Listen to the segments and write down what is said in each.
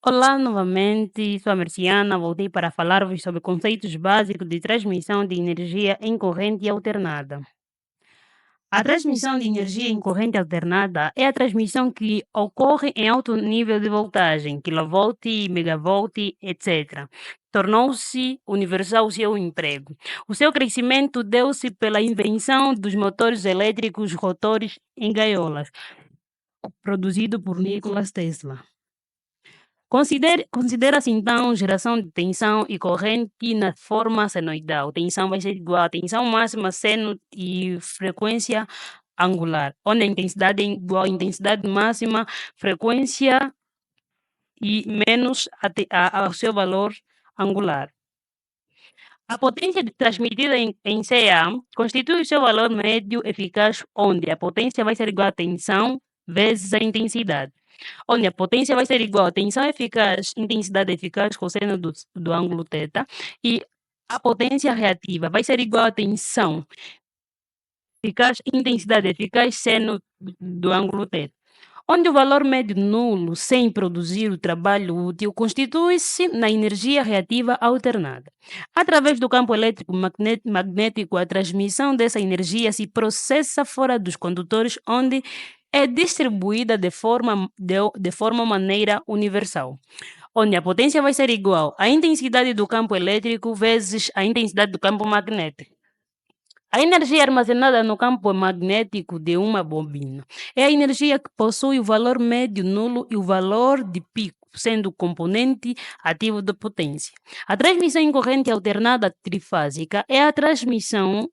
Olá, novamente, sou a Merciana. Voltei para falar-vos sobre conceitos básicos de transmissão de energia em corrente alternada. A transmissão de energia em corrente alternada é a transmissão que ocorre em alto nível de voltagem, quilovolt, megavolt, etc. Tornou-se universal o seu emprego. O seu crescimento deu-se pela invenção dos motores elétricos rotores em gaiolas, produzido por Nikola Tesla. Considera-se então geração de tensão e corrente na forma senoidal. Tensão vai ser igual a tensão máxima seno e frequência angular, onde a intensidade é igual a intensidade máxima, frequência e menos ao seu valor angular. A potência transmitida em CA constitui o seu valor médio eficaz, onde a potência vai ser igual a tensão vezes a intensidade. Onde a potência vai ser igual a tensão eficaz, intensidade eficaz, cosseno do ângulo θ, e a potência reativa vai ser igual a tensão eficaz, intensidade eficaz, seno do ângulo θ. Onde o valor médio nulo, sem produzir o trabalho útil, constitui-se na energia reativa alternada. Através do campo elétrico magnético, a transmissão dessa energia se processa fora dos condutores, onde é distribuída de forma maneira universal, onde a potência vai ser igual à intensidade do campo elétrico vezes a intensidade do campo magnético. A energia armazenada no campo magnético de uma bobina é a energia que possui o valor médio nulo e o valor de pico, sendo o componente ativo da potência. A transmissão em corrente alternada trifásica é a transmissão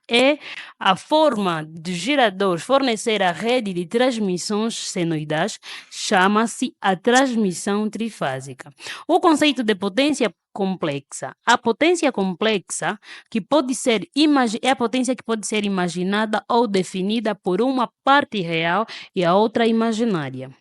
é a forma de geradores fornecer a rede de transmissões senoidais, chama-se a transmissão trifásica. O conceito de potência complexa. A potência complexa que pode ser é a potência que pode ser imaginada ou definida por uma parte real e a outra imaginária.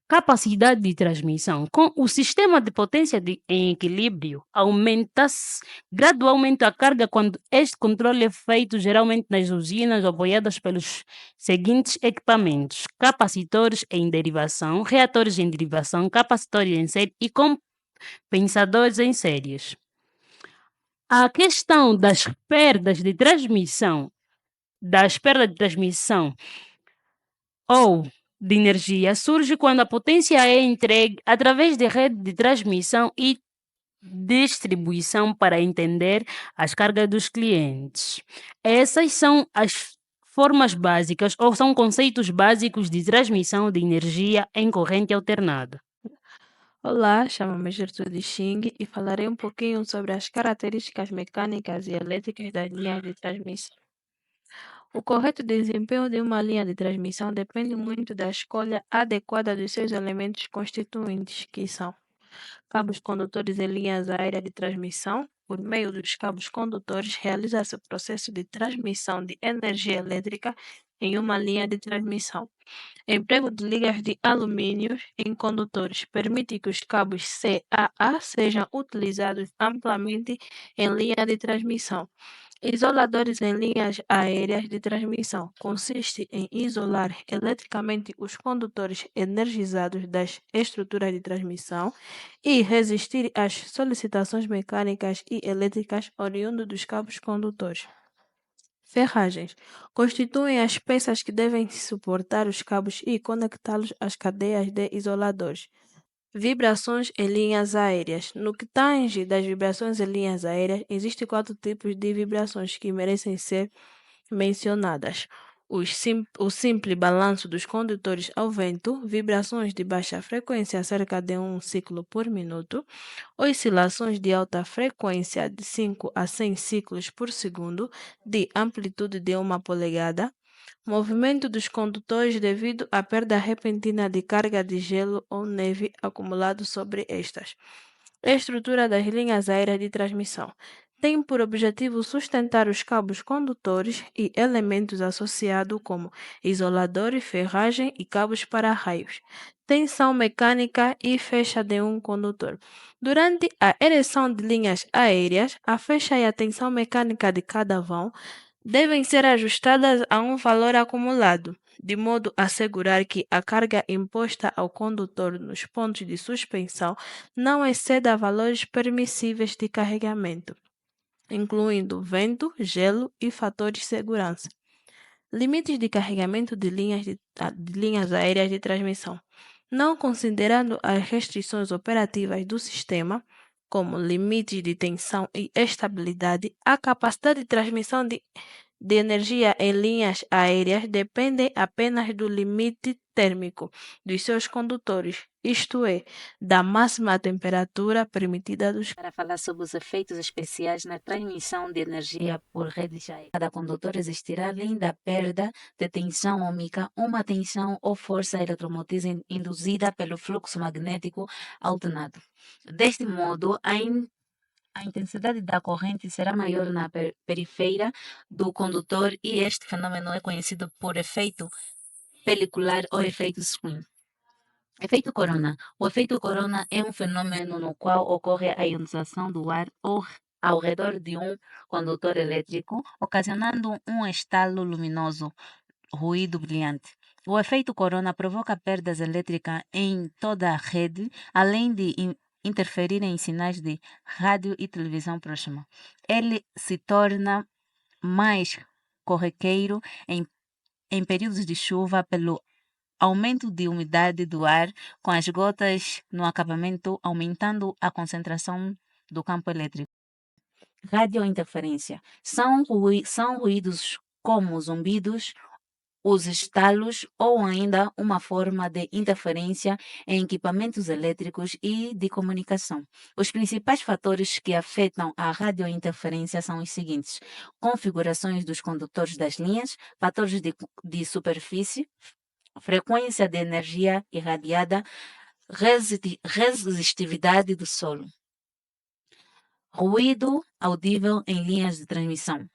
Capacidade de transmissão. Com o sistema de potência em equilíbrio, aumenta-se gradualmente a carga quando este controle é feito geralmente nas usinas apoiadas pelos seguintes equipamentos: capacitores em derivação, reatores em derivação, capacitores em série e compensadores em séries. A questão das perdas de transmissão ou de energia surge quando a potência é entregue através de rede de transmissão e distribuição para entender as cargas dos clientes. Essas são as formas básicas ou são conceitos básicos de transmissão de energia em corrente alternada. Olá, chamo-me Gertrude Xing e falarei um pouquinho sobre as características mecânicas e elétricas das linhas de transmissão. O correto desempenho de uma linha de transmissão depende muito da escolha adequada dos seus elementos constituintes, que são cabos condutores em linhas aéreas de transmissão. Por meio dos cabos condutores, realiza-se o processo de transmissão de energia elétrica em uma linha de transmissão. Emprego de ligas de alumínio em condutores permite que os cabos CAA sejam utilizados amplamente em linha de transmissão. Isoladores em linhas aéreas de transmissão consiste em isolar eletricamente os condutores energizados das estruturas de transmissão e resistir às solicitações mecânicas e elétricas oriundas dos cabos condutores. Ferragens constituem as peças que devem suportar os cabos e conectá-los às cadeias de isoladores. Vibrações em linhas aéreas. No que tange das vibrações em linhas aéreas, existem 4 tipos de vibrações que merecem ser mencionadas. O simples balanço dos condutores ao vento, vibrações de baixa frequência cerca de 1 ciclo por minuto, oscilações de alta frequência de 5 a 100 ciclos por segundo, de amplitude de 1 polegada, movimento dos condutores devido à perda repentina de carga de gelo ou neve acumulado sobre estas. Estrutura das linhas aéreas de transmissão tem por objetivo sustentar os cabos condutores e elementos associados como isoladores, ferragem e cabos para raios. Tensão mecânica e fecha de um condutor. Durante a ereção de linhas aéreas, a fecha e a tensão mecânica de cada vão devem ser ajustadas a um valor acumulado. de modo a assegurar que a carga imposta ao condutor nos pontos de suspensão não exceda valores permissíveis de carregamento, incluindo vento, gelo e fatores de segurança. Limites de carregamento de linhas aéreas de transmissão. Não considerando as restrições operativas do sistema, como limites de tensão e estabilidade, a capacidade de transmissão de energia em linhas aéreas depende apenas do limite térmico dos seus condutores, isto é, da máxima temperatura permitida dos. Para falar sobre os efeitos especiais na transmissão de energia por redes aéreas. Cada condutor existirá, além da perda de tensão ômica, uma tensão ou força eletromotriz induzida pelo fluxo magnético alternado. Deste modo, a intensidade da corrente será maior na periferia do condutor e este fenômeno é conhecido por efeito pelicular ou efeito Screen. Efeito corona. O efeito corona é um fenômeno no qual ocorre a ionização do ar ao redor de um condutor elétrico, ocasionando um estalo luminoso, ruído brilhante. O efeito corona provoca perdas elétricas em toda a rede, além de interferir em sinais de rádio e televisão próxima. Ele se torna mais corriqueiro em períodos de chuva pelo aumento de umidade do ar, com as gotas no acabamento aumentando a concentração do campo elétrico. Radiointerferência. São ruídos como zumbidos, os estalos ou ainda uma forma de interferência em equipamentos elétricos e de comunicação. Os principais fatores que afetam a radiointerferência são os seguintes: configurações dos condutores das linhas, fatores de superfície, frequência de energia irradiada, resistividade do solo. Ruído audível em linhas de transmissão.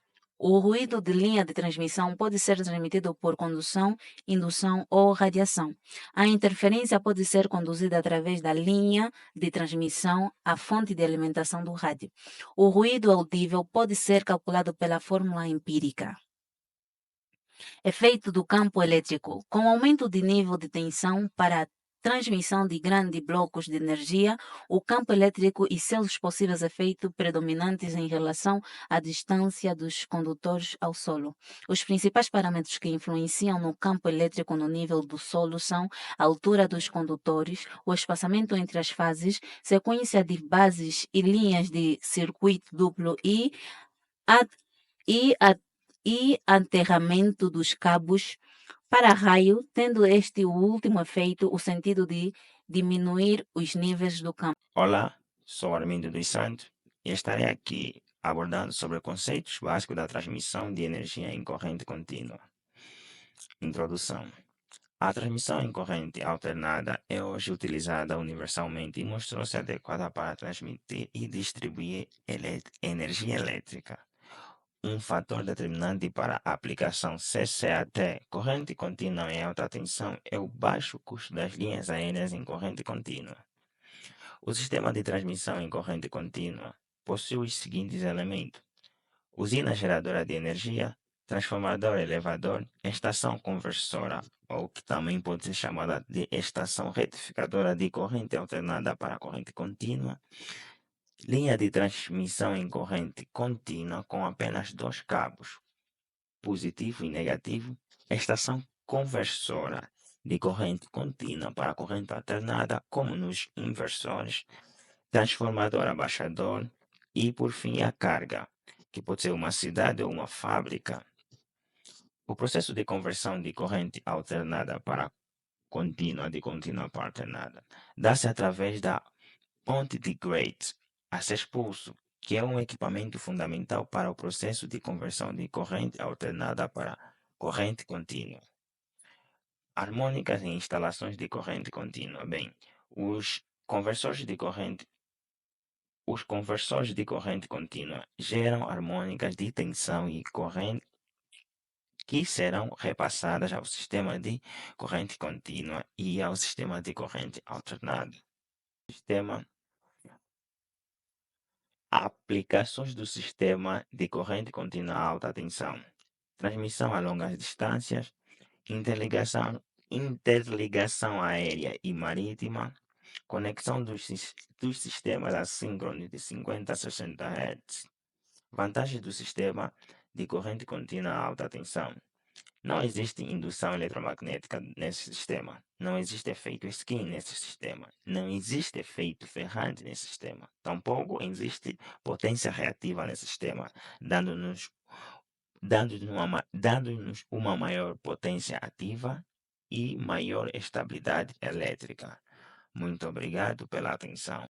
O ruído de linha de transmissão pode ser transmitido por condução, indução ou radiação. A interferência pode ser conduzida através da linha de transmissão à fonte de alimentação do rádio. O ruído audível pode ser calculado pela fórmula empírica. Efeito do campo elétrico. Com o aumento de nível de tensão para a transmissão de grandes blocos de energia, o campo elétrico e seus possíveis efeitos predominantes em relação à distância dos condutores ao solo. Os principais parâmetros que influenciam no campo elétrico no nível do solo são a altura dos condutores, o espaçamento entre as fases, sequência de bases e linhas de circuito duplo e aterramento dos cabos para raio, tendo este o último efeito o sentido de diminuir os níveis do campo. Olá, sou Armindo dos Santos e estarei aqui abordando sobre conceitos básicos da transmissão de energia em corrente contínua. Introdução. A transmissão em corrente alternada é hoje utilizada universalmente e mostrou-se adequada para transmitir e distribuir energia elétrica. Um fator determinante para a aplicação CCAT, corrente contínua em alta tensão, é o baixo custo das linhas aéreas em corrente contínua. O sistema de transmissão em corrente contínua possui os seguintes elementos: usina geradora de energia, transformador elevador, estação conversora, ou que também pode ser chamada de estação retificadora de corrente alternada para corrente contínua, linha de transmissão em corrente contínua com apenas dois cabos, positivo e negativo, estação conversora de corrente contínua para corrente alternada, como nos inversores, transformador abaixador e, por fim, a carga, que pode ser uma cidade ou uma fábrica. O processo de conversão de corrente alternada para contínua, de contínua para alternada, dá-se através da ponte de Gray, acesso pulso, que é um equipamento fundamental para o processo de conversão de corrente alternada para corrente contínua. Harmônicas em instalações de corrente contínua. Bem, os conversores de corrente contínua geram harmônicas de tensão e corrente que serão repassadas ao sistema de corrente contínua e ao sistema de corrente alternada. Aplicações do sistema de corrente contínua a alta tensão. Transmissão a longas distâncias, interligação aérea e marítima, conexão dos sistemas assíncronos de 50 a 60 Hz. Vantagem do sistema de corrente contínua a alta tensão. Não existe indução eletromagnética nesse sistema. Não existe efeito skin nesse sistema. Não existe efeito ferrante nesse sistema. Tampouco existe potência reativa nesse sistema, dando-nos uma maior potência ativa e maior estabilidade elétrica. Muito obrigado pela atenção.